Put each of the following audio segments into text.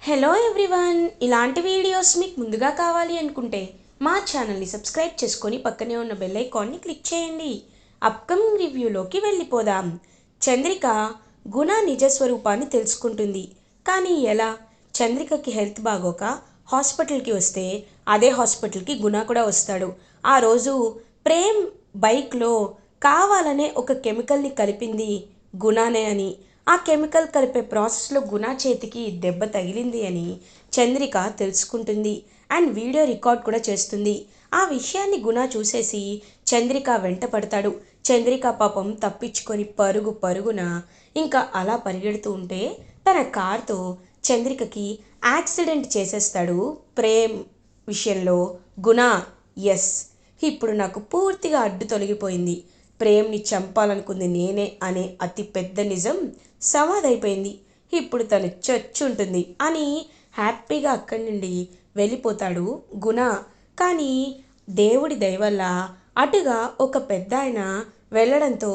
Hello everyone, ఇలాంటి videos మీకు ముందుగా కావాలి అనుకుంటే మా ఛానల్ని సబ్స్క్రైబ్ చేసుకొని పక్కనే ఉన్న బెల్ ఐకాన్ని క్లిక్ చేయండి. అప్కమింగ్ రివ్యూలోకి వెళ్ళిపోదాం. చంద్రిక గుణ నిజస్వరూపాన్ని తెలుసుకుంటుంది. కానీ ఎలా? చంద్రికకి హెల్త్ బాగోక హాస్పిటల్కి వస్తే అదే హాస్పిటల్కి గుణ కూడా వస్తాడు. ఆ రోజు ప్రేమ్ బైక్లో కావాలనే ఒక కెమికల్ని కలిపింది గుణానే అని, ఆ కెమికల్ కలిపే ప్రాసెస్లో గుణ చేతికి దెబ్బ తగిలింది అని చంద్రిక తెలుసుకుంటుంది. అండ్ వీడియో రికార్డ్ కూడా చేస్తుంది. ఆ విషయాన్ని గుణ చూసేసి చంద్రిక వెంట పడతాడు. చంద్రిక పాపం తప్పించుకొని పరుగు పరుగున ఇంకా అలా పరిగెడుతూ ఉంటే తన కార్తో చంద్రికకి యాక్సిడెంట్ చేసేస్తాడు ప్రేమ్ విషయంలో గుణ. ఎస్, ఇప్పుడు నాకు పూర్తిగా అడ్డు తొలగిపోయింది. ప్రేమ్ని చంపాలనుకుంది నేనే అనే అతి పెద్ద నిజం సమాధైపోయింది. ఇప్పుడు తను చచ్చుంటుంది అని హ్యాపీగా అక్కడి నుండి వెళ్ళిపోతాడు గుణ. కానీ దేవుడి దయవల్ల అటుగా ఒక పెద్ద ఆయన వెళ్ళడంతో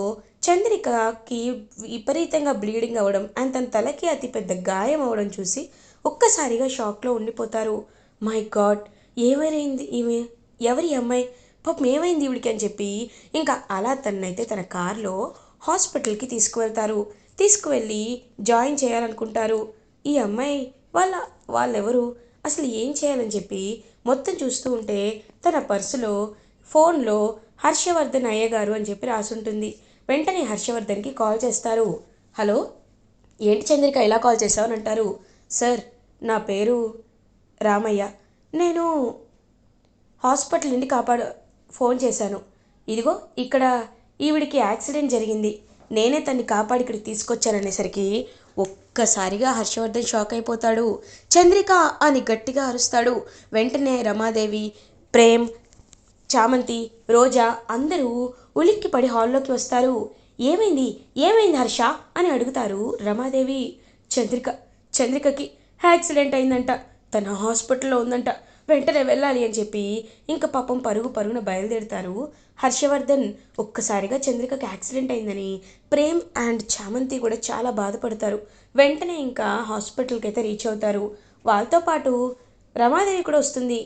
చంద్రికకి విపరీతంగా బ్లీడింగ్ అవ్వడం అండ్ తన తలకి అతి పెద్ద గాయం అవ్వడం చూసి ఒక్కసారిగా షాక్లో ఉండిపోతారు. మై గాడ్, ఏమైంది ఈమె, ఎవరి అమ్మాయి, పాపం ఏమైంది ఈవిడికి అని చెప్పి ఇంకా అలా తనైతే తన కార్లో హాస్పిటల్కి తీసుకువెళ్తారు. తీసుకువెళ్ళి జాయిన్ చేయాలనుకుంటారు. ఈ అమ్మాయి వాళ్ళెవరు, అసలు ఏం చేయాలని చెప్పి మొత్తం చూస్తూ ఉంటే తన పర్సులో ఫోన్లో హర్షవర్ధన్ అయ్యగారు అని చెప్పి రాసుంటుంది. వెంటనే హర్షవర్ధన్కి కాల్ చేస్తారు. హలో, ఏంటి చంద్రిక ఇలా కాల్ చేసావు అని అంటారు. సార్, నా పేరు రామయ్య, నేను హాస్పిటల్ నుండి ఫోన్ చేశాను. ఇదిగో ఇక్కడ ఈవిడికి యాక్సిడెంట్ జరిగింది, నేనే తన్ని కాపాడి ఇక్కడికి తీసుకొచ్చాననేసరికి ఒక్కసారిగా హర్షవర్ధన్ షాక్ అయిపోతాడు. చంద్రిక అని గట్టిగా అరుస్తాడు. వెంటనే రమాదేవి, ప్రేమ్, చామంతి, రోజా అందరూ ఉలిక్కిపడి హాల్లోకి వస్తారు. ఏమైంది, ఏమైంది హర్ష అని అడుగుతారు. రమాదేవి, చంద్రికకి యాక్సిడెంట్ అయిందంట, తన హాస్పిటల్లో ఉందంట, వెంటనే వెళ్ళాలి అని చెప్పి ఇంకా పాపం పరుగున బయలుదేరుతారు. హర్షవర్ధన్ ఒక్కసారిగా చంద్రికకి యాక్సిడెంట్ అయిందని ప్రేమ్ అండ్ చామంతి కూడా చాలా బాధపడతారు. వెంటనే ఇంకా హాస్పిటల్కి అయితే రీచ్ అవుతారు. వాళ్ళతో పాటు రమాదేవి కూడా వస్తుంది.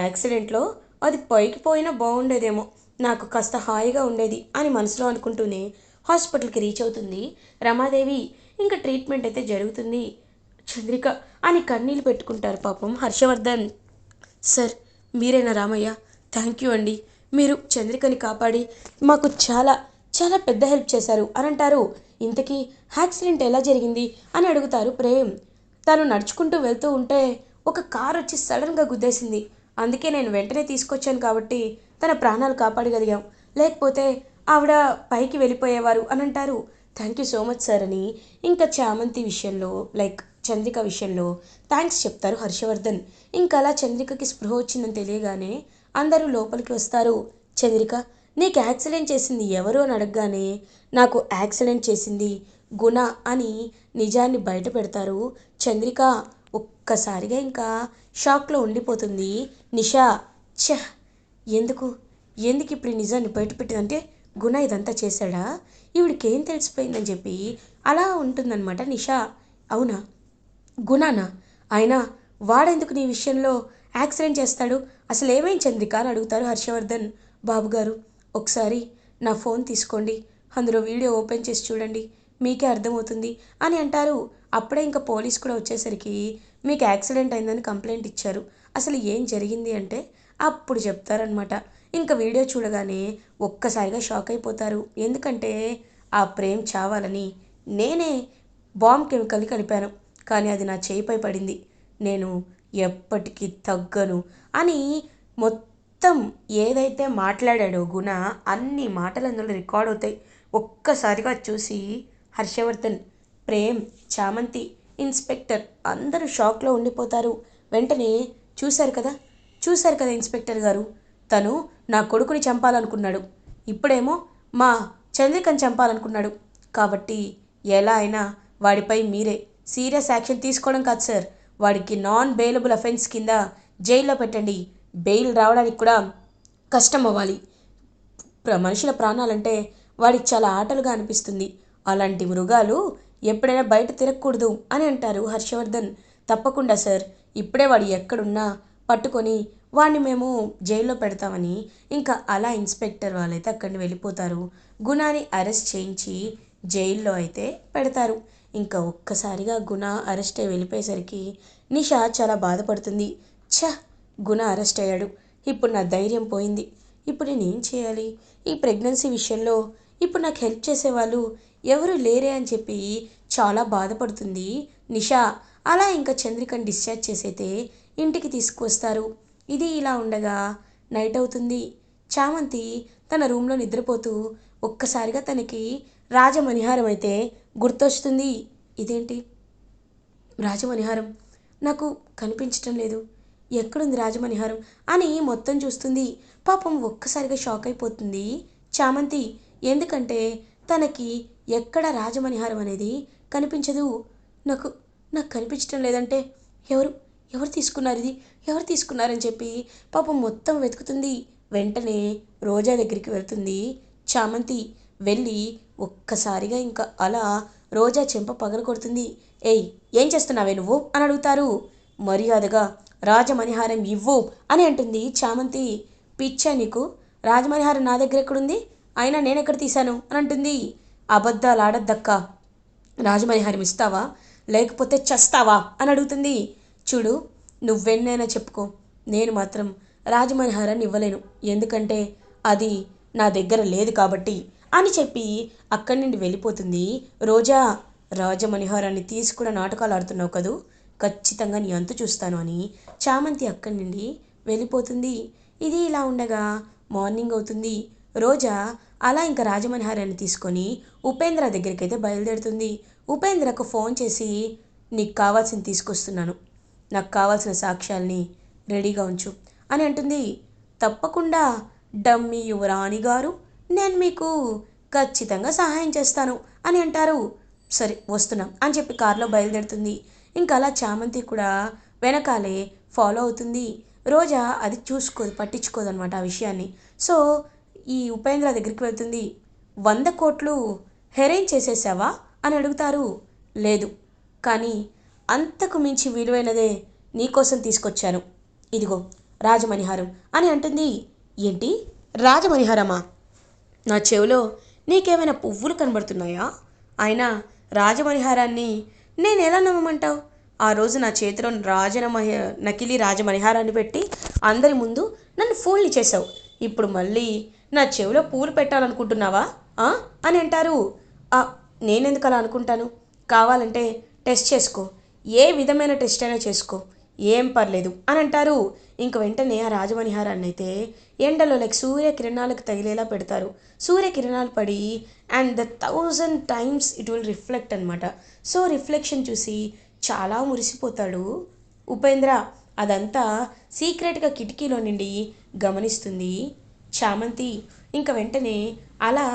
యాక్సిడెంట్లో అది పైకి పోయినా బాగుండేదేమో, నాకు కాస్త హాయిగా ఉండేది అని మనసులో అనుకుంటూనే హాస్పిటల్కి రీచ్ అవుతుంది రమాదేవి. ఇంకా ట్రీట్మెంట్ అయితే జరుగుతుంది. చంద్రిక అని కన్నీళ్ళు పెట్టుకుంటారు పాపం హర్షవర్ధన్. సార్, మీరేనా రామయ్య? థ్యాంక్ యూ అండి, మీరు చంద్రికని కాపాడి మాకు చాలా చాలా పెద్ద హెల్ప్ చేశారు అని అంటారు. ఇంతకీ యాక్సిడెంట్ ఎలా జరిగింది అని అడుగుతారు ప్రేమ్. తను నడుచుకుంటూ వెళ్తూ ఉంటే ఒక కార్ వచ్చి సడన్గా గుద్దేసింది, అందుకే నేను వెంటనే తీసుకొచ్చాను కాబట్టి తన ప్రాణాలు కాపాడగలిగాం, లేకపోతే ఆవిడ పైకి వెళ్ళిపోయేవారు అని అంటారు. Thank you so much sir అని ఇంకా చామంతి విషయంలో చంద్రిక విషయంలో థ్యాంక్స్ చెప్తారు హర్షవర్ధన్. ఇంకా అలా చంద్రికకి స్పృహ వచ్చిందని తెలియగానే అందరూ లోపలికి వస్తారు. చంద్రిక, నీకు యాక్సిడెంట్ చేసింది ఎవరు అని అడగగానే నాకు యాక్సిడెంట్ చేసింది గుణ అని నిజాన్ని బయట పెడతారు. చంద్రిక ఒక్కసారిగా ఇంకా షాక్లో ఉండిపోతుంది. నిషా, ఎందుకు ఎందుకు ఇప్పుడు ఈ నిజాన్ని బయటపెట్టిందంటే గుణ ఇదంతా చేశాడా, ఈవిడికి ఏం తెలిసిపోయిందని చెప్పి అలా ఉంటుందన్నమాట నిషా. అవునా, గుణానా, అయినా వాడెందుకు నీ విషయంలో యాక్సిడెంట్ చేస్తాడు, అసలు ఏమైంది చంద్రిక అని అడుగుతారు హర్షవర్ధన్. బాబుగారు, ఒకసారి నా ఫోన్ తీసుకోండి, అందులో వీడియో ఓపెన్ చేసి చూడండి, మీకే అర్థమవుతుంది అని అంటారు. అప్పుడే ఇంకా పోలీస్ కూడా వచ్చేసరికి మీకు యాక్సిడెంట్ అయిందని కంప్లైంట్ ఇచ్చారు, అసలు ఏం జరిగింది అంటే అప్పుడు చెప్తారనమాట. ఇంకా వీడియో చూడగానే ఒక్కసారిగా షాక్ అయిపోతారు. ఎందుకంటే ఆ ప్రేమ్ చావాలని నేనే బాంబ్ కెమికల్ కలిపాను, కానీ అది నా చేయిపై పడింది, నేను ఎప్పటికీ తగ్గను అని మొత్తం ఏదైతే మాట్లాడాడో గుణ అన్ని మాటలు అందులో రికార్డ్ అవుతాయి. ఒక్కసారిగా చూసి హర్షవర్ధన్, ప్రేమ్, చామంతి, ఇన్స్పెక్టర్ అందరూ షాక్లో ఉండిపోతారు. వెంటనే చూశారు కదా ఇన్స్పెక్టర్ గారు, తను నా కొడుకుని చంపాలనుకున్నాడు, ఇప్పుడేమో మా చంద్రికని చంపాలనుకున్నాడు, కాబట్టి ఎలా అయినా వాడిపై మీరే సీరియస్ యాక్షన్ తీసుకోవడం కాదు సార్, వాడికి నాన్ బెయిలబుల్ అఫెన్స్ కింద జైల్లో పెట్టండి, బెయిల్ రావడానికి కూడా కష్టం అవ్వాలి, మనుషుల ప్రాణాలంటే వాడికి చాలా ఆటలుగా అనిపిస్తుంది, అలాంటి మృగాలు ఎప్పుడైనా బయట తిరగకూడదు అని అంటారు హర్షవర్ధన్. తప్పకుండా సార్, ఇప్పుడే వాడు ఎక్కడున్నా పట్టుకొని వాడిని మేము జైల్లో పెడతామని ఇంకా అలా ఇన్స్పెక్టర్ వాళ్ళైతే అక్కడిని వెళ్ళిపోతారు. గుణాని అరెస్ట్ చేయించి జైల్లో అయితే పెడతారు. ఇంకా ఒక్కసారిగా గుణ అరెస్ట్ అయ్యి వెళ్ళిపోయేసరికి నిషా చాలా బాధపడుతుంది. ఛ, గుణ అరెస్ట్ అయ్యాడు, ఇప్పుడు నా ధైర్యం పోయింది. ఇప్పుడు నేనేం చేయాలి? ఈ ప్రెగ్నెన్సీ విషయంలో ఇప్పుడు నాకు హెల్ప్ చేసేవాళ్ళు ఎవరు లేరే అని చెప్పి చాలా బాధపడుతుంది నిషా. అలా ఇంకా చంద్రికని డిశ్చార్జ్ చేసైతే ఇంటికి తీసుకువస్తారు. ఇది ఇలా ఉండగా నైట్ అవుతుంది. చామంతి తన రూమ్లో నిద్రపోతూ ఒక్కసారిగా తనకి రాజమణిహారం అయితే గుర్తొస్తుంది. ఇదేంటి రాజమణిహారం నాకు కనిపించటం లేదు, ఎక్కడుంది రాజమణిహారం అని మొత్తం చూస్తుంది. పాపం ఒక్కసారిగా షాక్ అయిపోతుంది చామంతి. ఎందుకంటే తనకి ఎక్కడ రాజమణిహారం అనేది కనిపించదు. నాకు నాకు కనిపించటం లేదంటే ఎవరు ఎవరు తీసుకున్నారు, ఇది ఎవరు తీసుకున్నారని చెప్పి పాపం మొత్తం వెతుకుతుంది. వెంటనే రోజా దగ్గరికి వెళ్తుంది చామంతి. వెళ్ళి ఒక్కసారిగా ఇంకా అలా రోజా చెంప పగల కొడుతుంది. ఏయ్, ఏం చేస్తున్నావే నువ్వు అని అడుగుతారు. మర్యాదగా రాజమణిహారం ఇవ్వు అని అంటుంది చామంతి. పిచ్చా నీకు, రాజమణిహారం నా దగ్గర ఎక్కడుంది, అయినా నేనెక్కడ తీశాను అని అంటుంది. అబద్ధాలు ఆడద్దక్క, రాజమణిహారం ఇస్తావా లేకపోతే చస్తావా అని అడుగుతుంది. చూడు, నువ్వెన్నైనా చెప్పుకో, నేను మాత్రం రాజమణిహారాన్ని ఇవ్వలేను, ఎందుకంటే అది నా దగ్గర లేదు కాబట్టి అని చెప్పి అక్కడి నుండి వెళ్ళిపోతుంది రోజా. రాజమణిహారాన్ని తీసుకున్న నాటకాలు ఆడుతున్నావు కదూ, ఖచ్చితంగా నీ అంతు చూస్తాను అని చామంతి అక్కడి నుండి వెళ్ళిపోతుంది. ఇది ఇలా ఉండగా మార్నింగ్ అవుతుంది. రోజా అలా ఇంకా రాజమణిహారాన్ని తీసుకొని ఉపేంద్ర దగ్గరికి అయితే బయలుదేరుతుంది. ఉపేంద్రకు ఫోన్ చేసి నీకు కావాల్సింది తీసుకొస్తున్నాను, నాకు కావాల్సిన సాక్ష్యాల్ని రెడీగా ఉంచు అని అంటుంది. తప్పకుండా డమ్మీ యువరాణి గారు, నేను మీకు ఖచ్చితంగా సహాయం చేస్తాను అని అంటారు. సరే వస్తున్నాం అని చెప్పి కారులో బయలుదేరుతుంది. ఇంకా అలా చామంతి కూడా వెనకాలే ఫాలో అవుతుంది. రోజా అది పట్టించుకోదు అనమాట ఆ విషయాన్ని. సో ఈ ఉపేంద్ర దగ్గరికి వెళ్తుంది. 100 కోట్లు హెరైన్ చేసేసావా అని అడుగుతారు. లేదు, కానీ అంతకు మించి విలువైనదే నీకోసం తీసుకొచ్చాను, ఇదిగో రాజమణిహారం అని అంటుంది. ఏంటి రాజమణిహారమా? నా చెవిలో నీకేమైనా పువ్వులు కనబడుతున్నాయా? అయినా రాజమణిహారాన్ని నేను ఎలా నమ్మమంటావు? ఆ రోజు నా చేతిలో నకిలీ రాజమణిహారాన్ని పెట్టి అందరి ముందు నన్ను ఫూల్ని చేసావు. ఇప్పుడు మళ్ళీ నా చెవిలో పూలు పెట్టాలనుకుంటున్నావా అని అంటారు. నేనెందుకు అలా అనుకుంటాను? కావాలంటే టెస్ట్ చేసుకో, ఏ విధమైన టెస్ట్ అయినా చేసుకో, ఏం పర్లేదు అని అంటారు. ఇంక వెంటనే ఆ రాజమణిహారాన్ని అయితే ఎండలో సూర్యకిరణాలకు తగిలేలా పెడతారు. సూర్యకిరణాలు పడి and the 1000 times it will reflect అనమాట. సో రిఫ్లెక్షన్ చూసి చాలా మురిసిపోతాడు ఉపేంద్ర. అదంతా సీక్రెట్గా కిటికీలో నుండి గమనిస్తుంది చామంతి. ఇంక వెంటనే అలా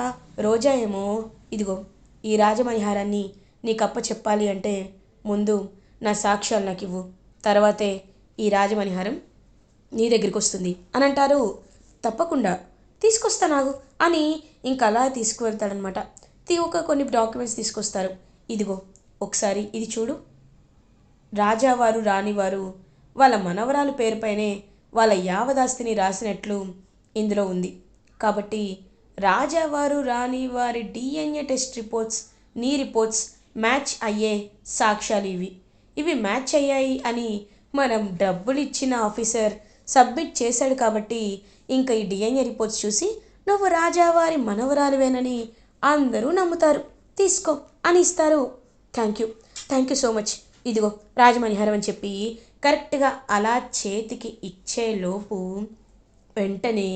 రోజా ఏమో, ఇదిగో ఈ రాజమణిహారాన్ని నీకప్ప చెప్పాలి అంటే ముందు నా సాక్ష్యాలు నాకు ఇవ్వు, తర్వాతే ఈ రాజమణిహారం నీ దగ్గరికి వస్తుంది అని అంటారు. తప్పకుండా తీసుకొస్తానాగు అని ఇంకా అలా తీసుకువెళ్తాడనమాట. కొన్ని డాక్యుమెంట్స్ తీసుకొస్తారు. ఇదిగో ఒకసారి ఇది చూడు, రాజావారు రాణివారు వాళ్ళ మనవరాలు పేరుపైనే వాళ్ళ యావదాస్తిని రాసినట్లు ఇందులో ఉంది. కాబట్టి రాజావారు రాణివారి డిఎన్ఏ టెస్ట్ రిపోర్ట్స్ నీ రిపోర్ట్స్ మ్యాచ్ అయ్యే సాక్ష్యాలు ఇవి మ్యాచ్ అయ్యాయి అని మనం డబ్బులు ఇచ్చిన ఆఫీసర్ సబ్మిట్ చేశాడు. కాబట్టి ఇంకా ఈ డిఎన్ఏ రిపోర్ట్స్ చూసి నువ్వు రాజావారి మనవరాలువేనని అందరూ నమ్ముతారు, తీసుకో అని ఇస్తారు. థ్యాంక్ యూ సో మచ్, ఇదిగో రాజమణిహారం అని చెప్పి కరెక్ట్గా అలా చేతికి ఇచ్చేలోపు వెంటనే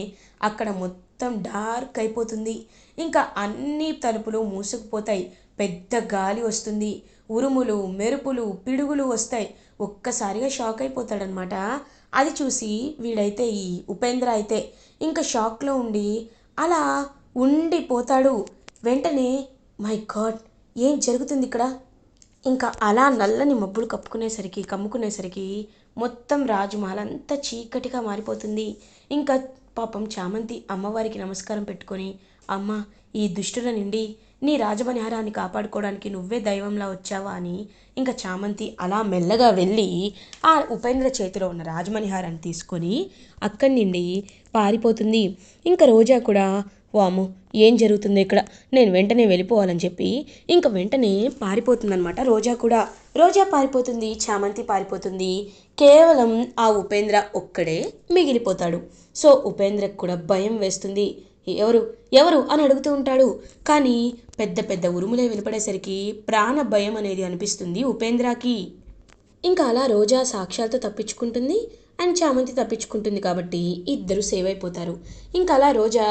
అక్కడ మొత్తం డార్క్ అయిపోతుంది. ఇంకా అన్ని తలుపులు మూసుకుపోతాయి. పెద్ద గాలి వస్తుంది, ఉరుములు మెరుపులు పిడుగులు వస్తాయి. ఒక్కసారిగా షాక్ అయిపోతాడనమాట. అది చూసి వీడైతే ఈ ఉపేంద్ర అయితే ఇంకా షాక్లో ఉండి అలా ఉండిపోతాడు. వెంటనే మై గాడ్, ఏం జరుగుతుంది ఇక్కడ? ఇంకా అలా నల్లని మబ్బులు కమ్ముకునేసరికి మొత్తం రాజమహల్ అంతా చీకటిగా మారిపోతుంది. ఇంకా పాపం చామంతి అమ్మవారికి నమస్కారం పెట్టుకొని, అమ్మ ఈ దుష్టుల నుండి నీ రాజమణిహారాన్ని కాపాడుకోవడానికి నువ్వే దైవంలా వచ్చావా అని ఇంకా చామంతి అలా మెల్లగా వెళ్ళి ఆ ఉపేంద్ర చేతిలో ఉన్న రాజమణిహారాన్ని తీసుకొని అక్కడి నుండి పారిపోతుంది. ఇంకా రోజా కూడా వాము ఏం జరుగుతుందో ఇక్కడ, నేను వెంటనే వెళ్ళిపోవాలని చెప్పి ఇంకా వెంటనే పారిపోతుందనమాట. రోజా పారిపోతుంది, చామంతి పారిపోతుంది. కేవలం ఆ ఉపేంద్ర ఒక్కడే మిగిలిపోతాడు. సో ఉపేంద్రకు కూడా భయం వేస్తుంది. ఎవరు ఎవరు అని అడుగుతూ ఉంటాడు. కానీ పెద్ద పెద్ద ఉరుములే వినపడేసరికి ప్రాణ భయం అనేది అనిపిస్తుంది ఉపేంద్రకి. ఇంకా అలా రోజా సాక్ష్యాలతో తప్పించుకుంటుంది అండ్ చామంతి తప్పించుకుంటుంది కాబట్టి ఇద్దరు సేవ్ అయిపోతారు. ఇంకా అలా రోజా,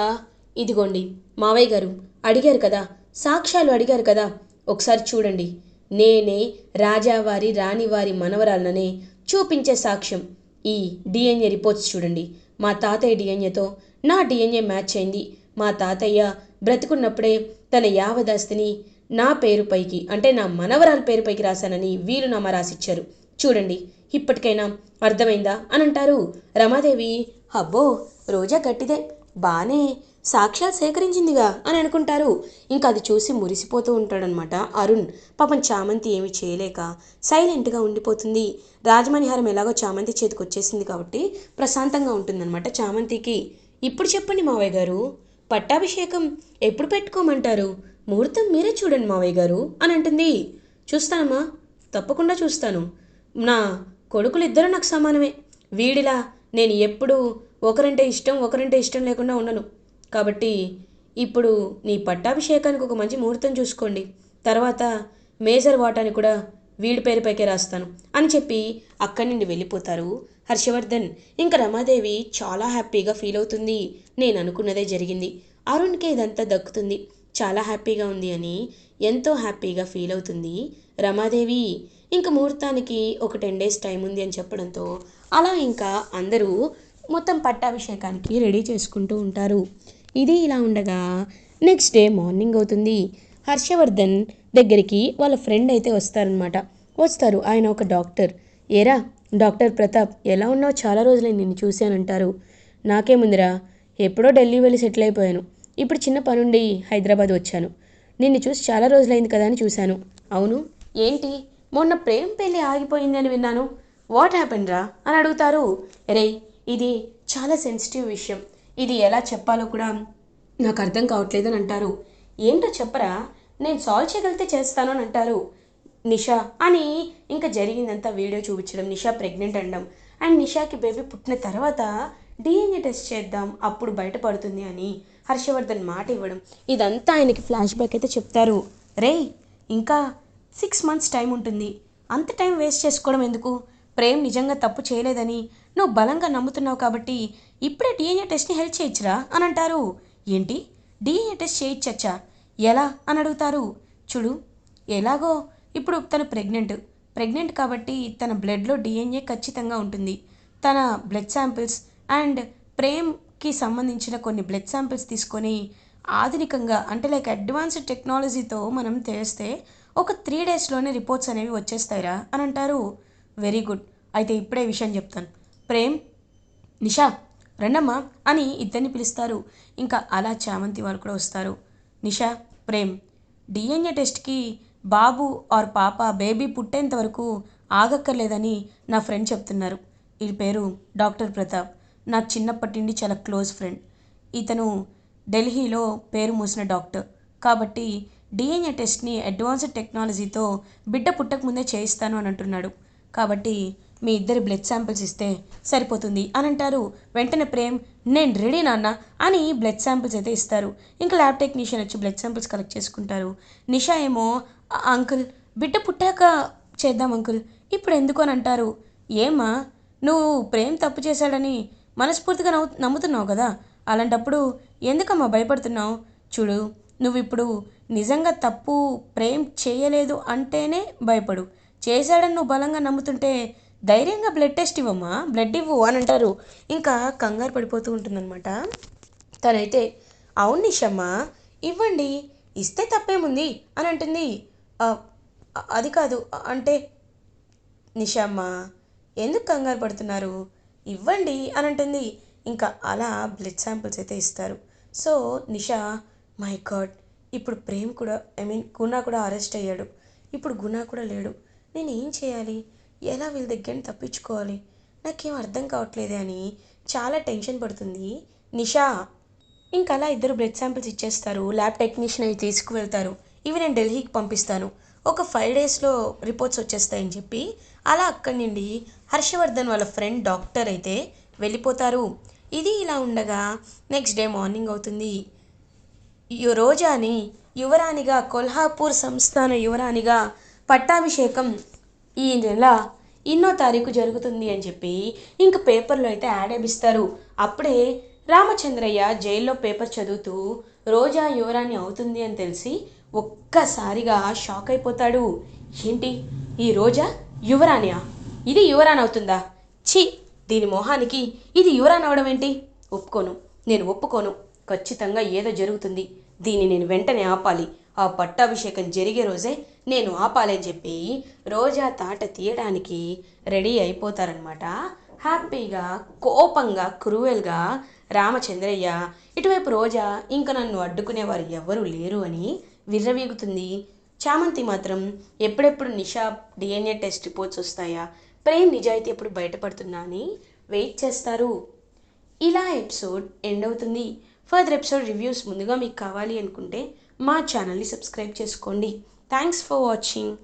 ఇదిగోండి మావయ్య గారు అడిగారు కదా, సాక్ష్యాలు అడిగారు కదా, ఒకసారి చూడండి, నేనే రాజావారి రాణివారి మనవరాలననే చూపించే సాక్ష్యం. ఈ డిఎన్ఏ రిపోర్ట్స్ చూడండి, మా తాతయ్య డిఎన్ఏతో నా డిఎన్ఏ మ్యాచ్ అయింది. మా తాతయ్య బ్రతుకున్నప్పుడే తన యావదాస్తిని నా పేరుపైకి అంటే నా మనవరాల పేరుపైకి రాశానని వీలునామా రాసిచ్చారు. చూడండి, ఇప్పటికైనా అర్థమైందా అని అంటారు. రమాదేవి, అబ్బో రోజా గట్టిదే, బానే సాక్ష్యాలు సేకరించిందిగా అని అనుకుంటారు. ఇంకా అది చూసి మురిసిపోతూ ఉంటాడనమాట అరుణ్. పాపం చామంతి ఏమి చేయలేక సైలెంట్గా ఉండిపోతుంది. రాజమణిహారం ఎలాగో చామంతి చేతికి వచ్చేసింది కాబట్టి ప్రశాంతంగా ఉంటుందన్నమాట చామంతికి. ఇప్పుడు చెప్పండి మావయ్య గారు, పట్టాభిషేకం ఎప్పుడు పెట్టుకోమంటారు? ముహూర్తం మీరే చూడండి మావయ్య గారు అని అంటుంది. చూస్తానమ్మా, తప్పకుండా చూస్తాను. నా కొడుకులిద్దరూ నాకు సమానమే. వీడిలా నేను ఎప్పుడూ ఒకరంటే ఇష్టం లేకుండా ఉండను. కాబట్టి ఇప్పుడు నీ పట్టాభిషేకానికి ఒక మంచి ముహూర్తం చూసుకోండి. తర్వాత మేజర్ వాటాని కూడా వీడి పేరుపైకే రాస్తాను అని చెప్పి అక్కడి నుండి వెళ్ళిపోతారు హర్షవర్ధన్. ఇంకా రమాదేవి చాలా హ్యాపీగా ఫీల్ అవుతుంది. నేను అనుకున్నదే జరిగింది, అరుణ్కే ఇదంతా దక్కుతుంది, చాలా హ్యాపీగా ఉంది అని ఎంతో హ్యాపీగా ఫీల్ అవుతుంది రమాదేవి. ఇంకా ముహూర్తానికి ఒక 10 days టైం ఉంది అని చెప్పడంతో అలా ఇంకా అందరూ మొత్తం పట్టాభిషేకానికి రెడీ చేసుకుంటూ ఉంటారు. ఇది ఇలా ఉండగా నెక్స్ట్ డే మార్నింగ్ అవుతుంది. హర్షవర్ధన్ దగ్గరికి వాళ్ళ ఫ్రెండ్ అయితే వస్తారు. ఆయన ఒక డాక్టర్. ఏరా డాక్టర్ ప్రతాప్, ఎలా ఉన్నావు, చాలా రోజులైంది నిన్ను చూశానంటారు. నాకేముందిరా, ఎప్పుడో ఢిల్లీ వెళ్ళి సెటిల్ అయిపోయాను. ఇప్పుడు చిన్న పనుండి హైదరాబాద్ వచ్చాను. నిన్ను చూసి చాలా రోజులైంది కదా అని చూశాను. అవును ఏంటి, మొన్న ప్రేమ్ పెళ్ళి ఆగిపోయింది అని విన్నాను, వాట్ హ్యాపెన్ రా అని అడుగుతారు. రే, ఇది చాలా సెన్సిటివ్ విషయం, ఇది ఎలా చెప్పాలో కూడా నాకు అర్థం కావట్లేదు అని అంటారు. ఏంటో చెప్పరా, నేను సాల్వ్ చేయగలిగితే చేస్తాను అని అంటారు. నిషా అని ఇంకా జరిగిందంతా వీడియో చూపించడం, నిషా ప్రెగ్నెంట్ అనడం అండ్ నిషాకి బేబీ పుట్టిన తర్వాత డిఎన్ఏ టెస్ట్ చేద్దాం అప్పుడు బయటపడుతుంది అని హర్షవర్ధన్ మాట ఇవ్వడం, ఇదంతా ఆయనకి ఫ్లాష్ బ్యాక్ అయితే చెప్తారు. రే, ఇంకా 6 months టైం ఉంటుంది, అంత టైం వేస్ట్ చేసుకోవడం ఎందుకు? ప్రేమ్ నిజంగా తప్పు చేయలేదని నువ్వు బలంగా నమ్ముతున్నావు కాబట్టి ఇప్పుడే డిఎన్ఏ టెస్ట్ని హెల్ప్ చేయొచ్చురా అని అంటారు. ఏంటి, డిఎన్ఏ టెస్ట్ చేయించచ్చా, ఎలా అని అడుగుతారు. చూడు, ఎలాగో ఇప్పుడు తను ప్రెగ్నెంట్ కాబట్టి తన బ్లడ్లో డిఎన్ఏ ఖచ్చితంగా ఉంటుంది. తన బ్లడ్ శాంపిల్స్ అండ్ ప్రేమ్కి సంబంధించిన కొన్ని బ్లడ్ శాంపిల్స్ తీసుకొని ఆధునికంగా అంటే లైక్ అడ్వాన్స్డ్ టెక్నాలజీతో మనం చేస్తే ఒక 3 daysలోనే రిపోర్ట్స్ అనేవి వచ్చేస్తాయిరా అని అంటారు. వెరీ గుడ్, అయితే ఇప్పుడే విషయం చెప్తాను. ప్రేమ్, నిషా రండమ్మా అని ఇద్దరిని పిలుస్తారు. ఇంకా అలా చామంతి వాళ్ళు కూడా వస్తారు. నిషా, ప్రేమ్, డిఎన్ఏ టెస్ట్కి బాబు ఆర్ పాప బేబీ పుట్టేంత వరకు ఆగక్కర్లేదని నా ఫ్రెండ్ చెప్తున్నారు. ఈ పేరు డాక్టర్ ప్రతాప్, నాకు చిన్నప్పటి నుండి చాలా క్లోజ్ ఫ్రెండ్. ఇతను ఢిల్లీలో పేరు మోసిన డాక్టర్ కాబట్టి డిఎన్ఏ టెస్ట్ని అడ్వాన్స్డ్ టెక్నాలజీతో బిడ్డ పుట్టకముందే చేయిస్తాను అని అంటున్నాడు. కాబట్టి మీ ఇద్దరి బ్లడ్ శాంపిల్స్ ఇస్తే సరిపోతుంది అని అంటారు. వెంటనే ప్రేమ్, నేను రెడీ నాన్న అని బ్లడ్ శాంపిల్స్ అయితే ఇస్తారు. ఇంకా ల్యాబ్ టెక్నీషియన్ వచ్చి బ్లడ్ శాంపిల్స్ కలెక్ట్ చేసుకుంటారు. నిషా ఏమో, అంకుల్ బిడ్డ పుట్టాక చేద్దాం అంకుల్, ఇప్పుడు ఎందుకు అని అంటారు. ఏమా, నువ్వు ప్రేమ్ తప్పు చేశాడని మనస్ఫూర్తిగా నమ్ముతున్నావు కదా, అలాంటప్పుడు ఎందుకమ్మా భయపడుతున్నావు? చూడు, నువ్వు ఇప్పుడు నిజంగా తప్పు ప్రేమ్ చేయలేదు అంటేనే భయపడు, చేశాడని నువ్వు బలంగా నమ్ముతుంటే ధైర్యంగా బ్లడ్ టెస్ట్ ఇవ్వమ్మా, బ్లడ్ ఇవ్వు అని అంటారు. ఇంకా కంగారు పడిపోతూ ఉంటుందన్నమాట తనైతే. అవును నిషమ్మ, ఇవ్వండి, ఇస్తే తప్పేముంది అని అంటుంది. అది కాదు అంటే, నిషమ్మ ఎందుకు కంగారు పడుతున్నారు, ఇవ్వండి అని అంటుంది. ఇంకా అలా బ్లడ్ శాంపిల్స్ అయితే ఇస్తారు. సో నిషా, మై గాడ్, ఇప్పుడు ప్రేమ్ కూడా గుణ కూడా అరెస్ట్ అయ్యాడు. ఇప్పుడు గుణ కూడా లేడు. నేను ఏం చేయాలి? ఎలా వీళ్ళ దగ్గర నుంచి తప్పించుకోవాలి? నాకేం అర్థం కావట్లేదే అని చాలా టెన్షన్ పడుతుంది నిషా. ఇంకా అలా ఇద్దరు బ్లడ్ శాంపిల్స్ ఇచ్చేస్తారు. ల్యాబ్ టెక్నీషియన్ అవి తీసుకువెళ్తారు. ఇవి నేను ఢిల్లీకి పంపిస్తాను, ఒక 5 డేస్లో రిపోర్ట్స్ వచ్చేస్తాయని చెప్పి అలా అక్కడి నుండి హర్షవర్ధన్ వాళ్ళ ఫ్రెండ్ డాక్టర్ అయితే వెళ్ళిపోతారు. ఇది ఇలా ఉండగా నెక్స్ట్ డే మార్నింగ్ అవుతుంది. రోజాని యువరాణిగా, కొల్హాపూర్ సంస్థాన యువరాణిగా పట్టాభిషేకం ఈ నెల 1వ తారీఖు జరుగుతుంది అని చెప్పి ఇంక పేపర్లో అయితే యాడ్ వేపిస్తారు. అప్పుడే రామచంద్రయ్య జైల్లో పేపర్ చదువుతూ రోజా యువరాణి అవుతుంది అని తెలిసి ఒక్కసారిగా షాక్ అయిపోతాడు. ఏంటి, ఈ రోజా యువరాణియా? ఇది యువరాణి అవుతుందా? ఛీ, దీని మొహానికి ఇది యువరాణి అవడం ఏంటి? ఒప్పుకోను, నేను ఒప్పుకోను. ఖచ్చితంగా ఏదో జరుగుతుంది. దీన్ని నేను వెంటనే ఆపాలి. ఆ పట్టాభిషేకం జరిగే రోజే నేను ఆపాలని చెప్పి రోజా తాట తీయడానికి రెడీ అయిపోతారనమాట. హ్యాపీగా, కోపంగా, క్రూయల్గా రామచంద్రయ్య. ఇటువైపు రోజా ఇంకా నన్ను అడ్డుకునేవారు ఎవరూ లేరు అని విర్రవీగుతుంది. చామంతి మాత్రం ఎప్పుడెప్పుడు నిషా డిఎన్ఏ టెస్ట్ రిపోర్ట్స్ వస్తాయా, ప్రేమ్ నిజాయితీ ఎప్పుడు బయటపడుతున్నా అని వెయిట్ చేస్తారు. ఇలా ఎపిసోడ్ ఎండ్ అవుతుంది. ఫర్దర్ ఎపిసోడ్ రివ్యూస్ ముందుగా మీకు కావాలి అనుకుంటే మా ఛానల్ని సబ్స్క్రైబ్ చేసుకోండి. Thanks for watching.